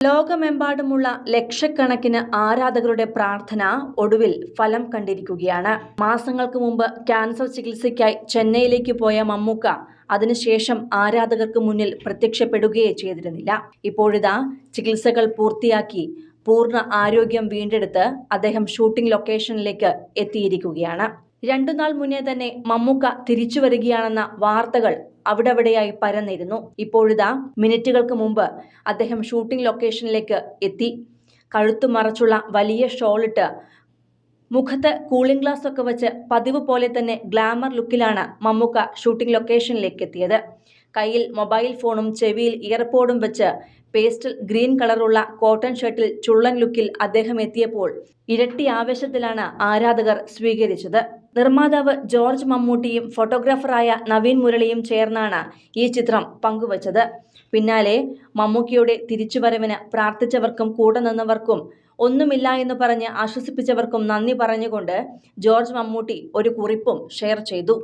ലോകമെമ്പാടുമുള്ള ലക്ഷക്കണക്കിന് ആരാധകരുടെ പ്രാർത്ഥന ഒടുവിൽ ഫലം കണ്ടിരിക്കുകയാണ്. മാസങ്ങൾക്ക് മുമ്പ് ക്യാൻസർ ചികിത്സയ്ക്കായി ചെന്നൈയിലേക്ക് പോയ മമ്മൂക്ക അതിനുശേഷം ആരാധകർക്ക് മുന്നിൽ പ്രത്യക്ഷപ്പെടുകയേ ചെയ്തിരുന്നില്ല. ഇപ്പോഴിതാ ചികിത്സകൾ പൂർത്തിയാക്കി പൂർണ്ണ ആരോഗ്യം വീണ്ടെടുത്ത് അദ്ദേഹം ഷൂട്ടിംഗ് ലൊക്കേഷനിലേക്ക് എത്തിയിരിക്കുകയാണ്. 2 നാൾ മുന്നേ തന്നെ മമ്മൂക്ക തിരിച്ചു വരികയാണെന്ന വാർത്തകൾ അവിടെവിടെയായി പരന്നിരുന്നു. ഇപ്പോഴിതാ മിനിറ്റുകൾക്ക് മുമ്പ് അദ്ദേഹം ഷൂട്ടിംഗ് ലൊക്കേഷനിലേക്ക് എത്തി. കഴുത്തു മറച്ചുള്ള വലിയ ഷോളിട്ട് മുഖത്ത് കൂളിംഗ് ഗ്ലാസ് ഒക്കെ വെച്ച് പതിവ് പോലെ തന്നെ ഗ്ലാമർ ലുക്കിലാണ് മമ്മൂക്ക ഷൂട്ടിംഗ് ലൊക്കേഷനിലേക്ക് എത്തിയത്. കയ്യിൽ മൊബൈൽ ഫോണും ചെവിയിൽ ഇയർപോഡും വെച്ച് പേസ്റ്റൽ ഗ്രീൻ കളറുള്ള കോട്ടൺ ഷർട്ടിൽ ചുള്ളൻ ലുക്കിൽ അദ്ദേഹം എത്തിയപ്പോൾ ഇരട്ടി ആവേശത്തിലാണ് ആരാധകർ സ്വീകരിച്ചത്. നിർമ്മാതാവ് ജോർജ് മമ്മൂട്ടിയും ഫോട്ടോഗ്രാഫറായ നവീൻ മുരളിയും ചേർന്നാണ് ഈ ചിത്രം പങ്കുവച്ചത്. പിന്നാലെ മമ്മൂക്കിയുടെ തിരിച്ചുവരവിന് പ്രാർത്ഥിച്ചവർക്കും കൂടെ നിന്നവർക്കും ഒന്നുമില്ല എന്ന് പറഞ്ഞ് ആശ്വസിപ്പിച്ചവർക്കും നന്ദി പറഞ്ഞുകൊണ്ട് ജോർജ് മമ്മൂട്ടി ഒരു കുറിപ്പും ഷെയർ ചെയ്തു.